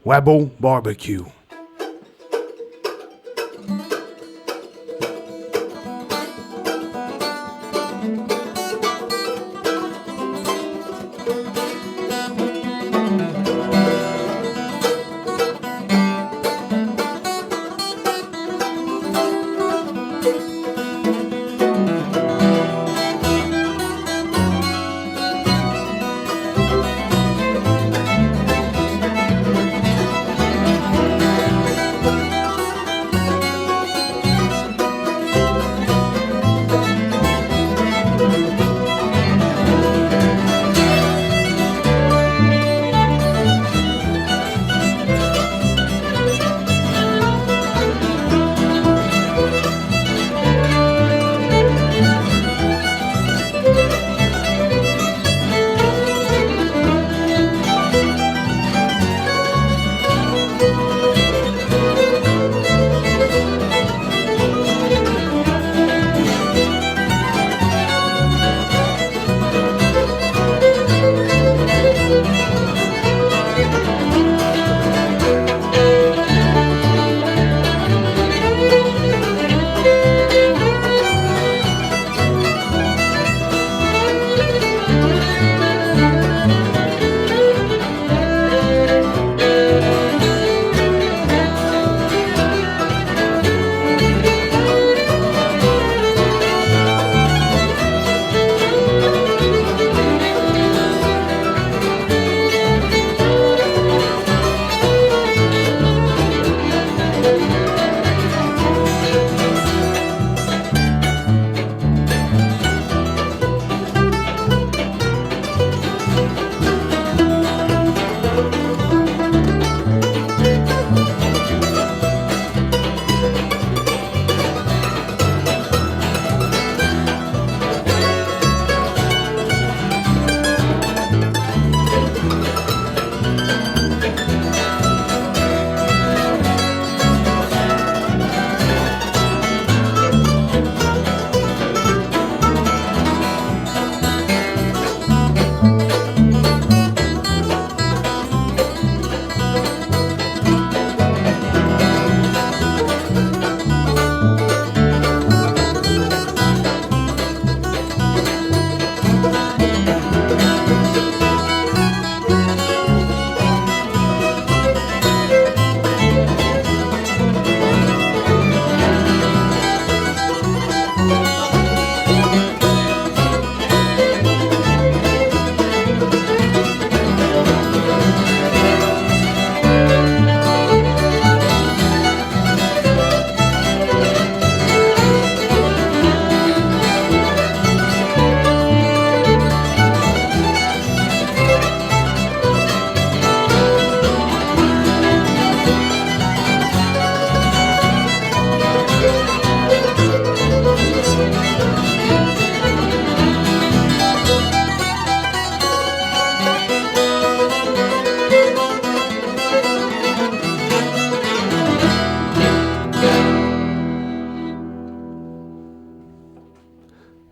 Wabo Barbecue.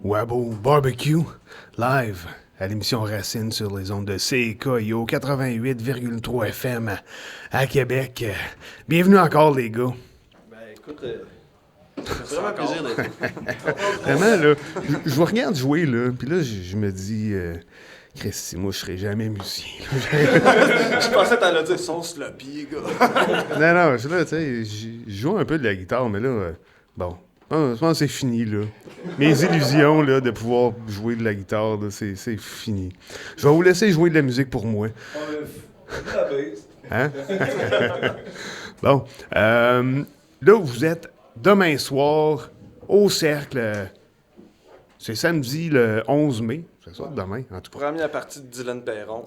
Wabo Barbecue, live à l'émission Racine sur les ondes de CKIO 88,3 FM à Québec. Bienvenue encore, les gars. Ben, écoute, c'est vraiment un plaisir d'être là. Vraiment, là, je vous regarde jouer, là, puis là, je me dis, Christy, moi, je serai jamais musicien. Je pensais que t'allais dire son sloppy, gars. Non, je suis là, tu sais, je joue un peu de la guitare, mais là, bon, je pense que c'est fini, là. Mes illusions, là, de pouvoir jouer de la guitare, là, c'est fini. Je vais vous laisser jouer de la musique pour moi. Hein? Bon, là, vous êtes demain soir au Cercle. C'est samedi le 11 mai. C'est ça, demain, en tout cas. Première partie de Dylan Perron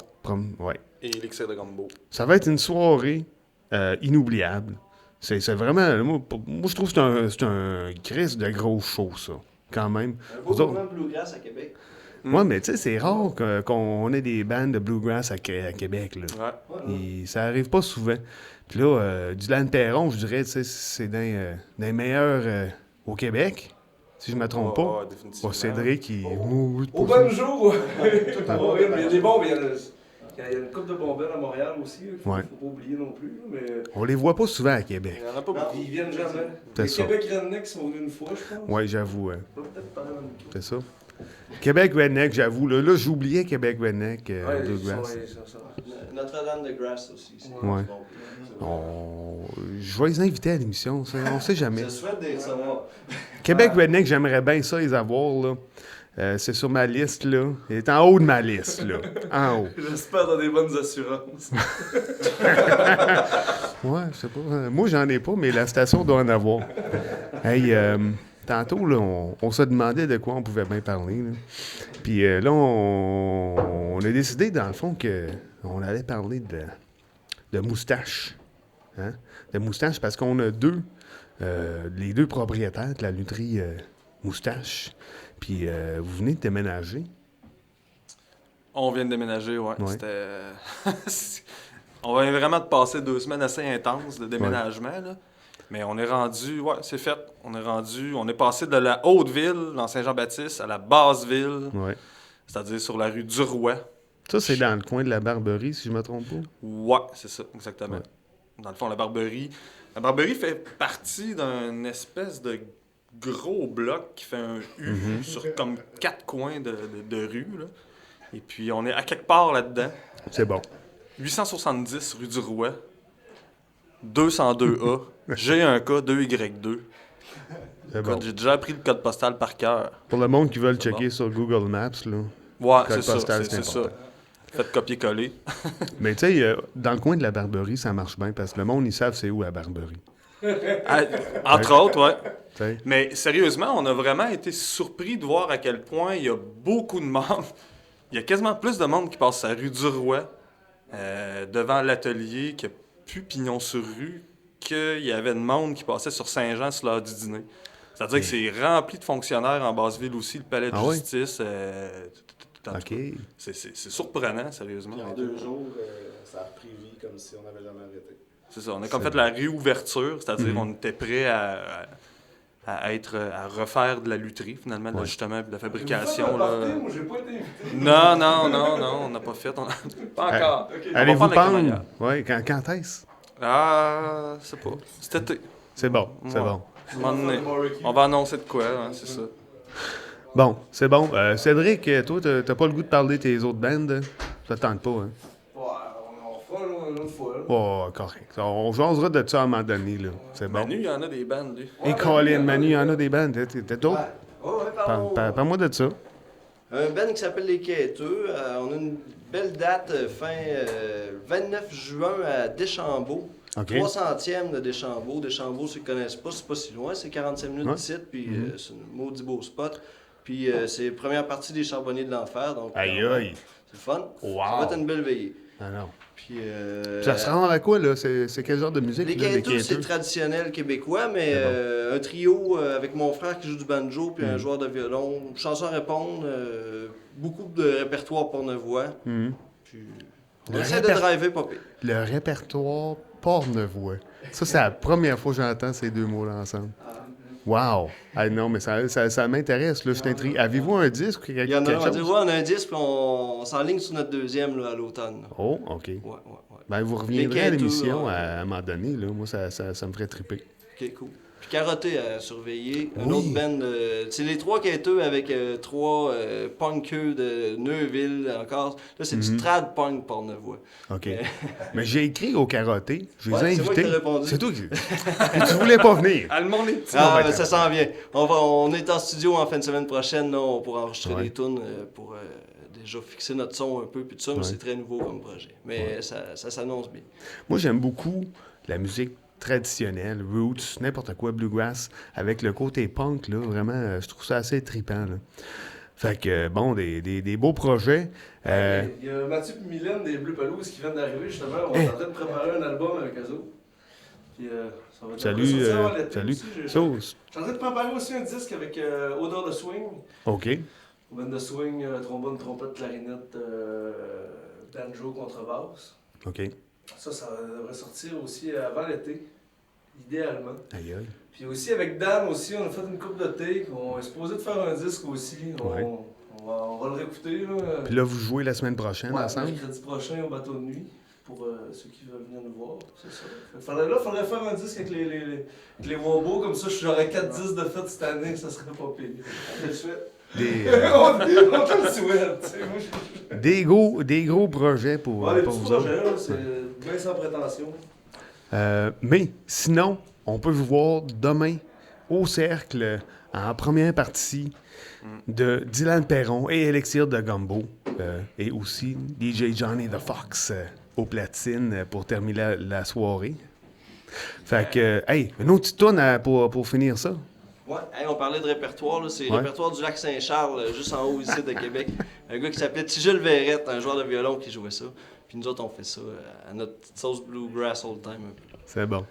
Ouais. et Elixir de Gombo. Ça va être une soirée inoubliable. C'est vraiment... Moi, je trouve que c'est un Christ de gros show, ça, quand même. Un beau mouvement bluegrass à Québec. Ouais, mais tu sais, c'est rare qu'on ait des bandes de bluegrass à Québec, là. Ouais. Et ça arrive pas souvent. Puis là, Dylan Perron, je dirais, tu sais, c'est d'un des meilleurs au Québec, si je me trompe pas. Définitivement. Cédric, il... Au bon jour! Il y a des bons, mais il y Il y a une couple de bombelles à Montréal aussi, il faut Ouais. pas oublier non plus. Mais On les voit pas souvent à Québec. Il y en a pas beaucoup. ils viennent jamais. C'est Les ça. Québec Redneck sont venus une fois, je pense. Ouais, j'avoue. On peut peut-être parler dans le micro. C'est ça. Québec Redneck, j'avoue. Là j'oubliais Québec Redneck, Ouais, Bluegrass. ils sont ça. Notre-Dame de Grâce aussi. C'est Ouais. bon. Je vais les inviter à l'émission, ça. On sait jamais. Je souhaite des recevoir. Québec Redneck, j'aimerais bien ça les avoir, là. C'est sur ma liste, là. Il est en haut de ma liste, là. En haut. J'espère dans des bonnes assurances. Ouais, je sais pas. Moi, j'en ai pas, mais la station doit en avoir. Hey, tantôt, là, on se demandait de quoi on pouvait bien parler, là. Puis là, on a décidé, dans le fond, qu'on allait parler de moustache. Hein? De moustache, parce qu'on a les deux propriétaires de la lutherie Moustache. Puis vous venez de déménager. On vient de déménager, ouais. Ouais. C'était... on va vraiment de passer 2 semaines assez intenses de déménagement, là. Mais on est rendu, ouais, c'est fait. On est passé de la Haute-Ville, dans Saint-Jean-Baptiste, à la Basse-Ville, Ouais. c'est-à-dire sur la rue du Roi. Ça, c'est dans le coin de la Barberie, si je me trompe pas. Ouais, c'est ça, exactement. Ouais. Dans le fond, la Barberie fait partie d'un espèce de gros bloc qui fait un U sur comme 4 coins de rue, là. Et puis, on est à quelque part là-dedans. C'est bon. 870 rue du Roi, 202A, G1K, 2Y2. C'est bon. J'ai déjà appris le code postal par cœur. Pour le monde qui veut le C'est checker sur Google Maps, là. Ouais, Code c'est postal, ça, c'est c'est ça. important. Faites copier-coller. Mais tu sais, dans le coin de la Barberie, ça marche bien parce que le monde, ils savent c'est où la Barberie. Ah, entre autres, ouais. Tu sais? Mais sérieusement, on a vraiment été surpris de voir à quel point il y a beaucoup de monde. Il y a quasiment plus de monde qui passe sa rue du Roi, devant l'atelier, qui a plus pignon sur rue, qu'il y avait de monde qui passait sur Saint-Jean sur l'heure du dîner. C'est-à-dire que c'est rempli de fonctionnaires en Basse-Ville aussi, le palais de Ah ouais? justice. En tout OK. cas, c'est surprenant, sérieusement. Puis en 2 jours, ça a repris vie comme si on n'avait jamais arrêté. C'est ça, on a comme fait la réouverture, c'est-à-dire Mhm. on était prêt à refaire de la lutherie, finalement, de Ouais. l'ajustement et de la Vous faites fabrication. un Là. party? Moi, j'ai pas été invité. Non, on n'a pas fait. Pas encore. On va Allez-vous faire la pendre? crémaillère. Oui, quand est-ce? Ah, c'est pas. Cet été. C'est bon, c'est Ouais. bon. À un moment donné. On va annoncer de quoi, hein, c'est ça. Bon, c'est bon. Cédric, toi, t'as pas le goût de parler de tes autres bandes? Ça te tente pas, hein? Ouais, on refera une autre fois. Là. Oh, correct. On jasera de ça à un moment donné, là. C'est bon. Manu, il y en a des bandes, lui. Et Colin, Manu, il y en a des bandes. T'as d'autres? Ouais, pardon. Parle-moi de ça. Un band qui s'appelle Les Quêteux. On a une belle date fin 29 juin à Deschambault. OK. 300e de Deschambault. Deschambault, ceux qui ne connaissent pas, c'est pas si loin. C'est 45 minutes Ouais. d'ici, puis c'est un maudit beau spot. Puis c'est la première partie des Charbonniers de l'Enfer. Donc, Aïe, aïe. c'est le fun. Wow. Ça va être une belle veillée. Ah non. Puis, Ça se rend à quoi, là? C'est quel genre de musique? Les là, Quêteux, c'est traditionnel québécois, mais un trio avec mon frère qui joue du banjo puis un joueur de violon. Chanson à répondre, beaucoup de répertoire porte-voix. Mhm. Puis on essaie de driver pas pire. Le répertoire porte-voix. Ça, c'est la première fois que j'entends ces deux mots-là ensemble. Wow! Ah non, mais ça m'intéresse, là. Je t'intrigue. Avez-vous un disque ou Il y en a quelque un, chose? on a un disque, puis on s'enligne sur notre deuxième là, à l'automne. là. Oh, OK. Ouais. Ben, vous Les reviendrez à Quêteux, l'émission ouais. à un moment donné, là. Moi, ça me ferait triper. Ok, cool. Puis Carotté à surveiller. Un Oui. autre band. C'est les trois Quêteux avec trois punkeux de Neuville encore. Là, c'est du trad punk porte-voix. OK. Mais j'ai écrit au carotté. Je les ai Ouais, c'est moi qui invités. t'ai répondu. C'est toi qui... Puis tu voulais pas venir. Ah, le monde est petit. Ah, ben, ben, ça s'en vient. On est en studio en fin de semaine prochaine. Là, on pourra enregistrer Ouais. des tunes pour déjà fixer notre son un peu. Puis tout ça, mais Ouais. c'est très nouveau comme projet. Mais ça s'annonce bien. Moi, j'aime beaucoup la musique traditionnelle, roots, n'importe quoi, bluegrass, avec le côté punk, là, vraiment, je trouve ça assez trippant, là. Fait que, bon, des beaux projets. Il y a Mathieu et Mylène des Bleu Pelouse qui viennent d'arriver justement. On est en train de préparer un album avec eux autres. Puis, ça va Salut, sortir avant l'été salut. aussi. Je Ça, suis en train de préparer aussi un disque avec Odeur de Swing. OK. Ben, Band de swing, trombone, trompette, clarinette, banjo, contrebasse. OK. Ça devrait sortir aussi avant l'été, idéalement. Aïe, aïe. Puis aussi avec Dan aussi, on a fait une coupe de take. On est supposé de faire un disque aussi. Ouais. On va le réécouter. Là. Puis là, vous jouez la semaine prochaine Ouais, ensemble? mercredi prochain au bateau de nuit. Pour ceux qui veulent venir nous voir, c'est ça. Faudrait faire un disque avec les Wombo, comme ça j'aurais 4 disques de fête cette année, ça serait pas pire. On te le souhaite. On te le souhaite, tu sais. Des gros projets pour, Ouais, les pour petits vous autres. projets, là, c'est bien sans prétention. Mais sinon, on peut vous voir demain au Cercle en première partie de Dylan Perron et Elixir de Gumbo. Et aussi DJ Johnny the Fox au platine pour terminer la soirée. Fait que, hey, une autre petite tourne pour finir ça. Ouais, hey, on parlait de répertoire, là, c'est le Ouais. répertoire du lac Saint-Charles, juste en haut ici de Québec. Un gars qui s'appelait Tigel Verrette, un joueur de violon qui jouait ça. Puis nous autres, on fait ça à notre petite sauce bluegrass all time un peu. C'est bon.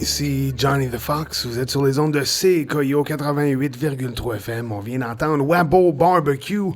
Ici Johnny the Fox, vous êtes sur les ondes de CKIO 88,3 FM. On vient d'entendre Wabo Barbecue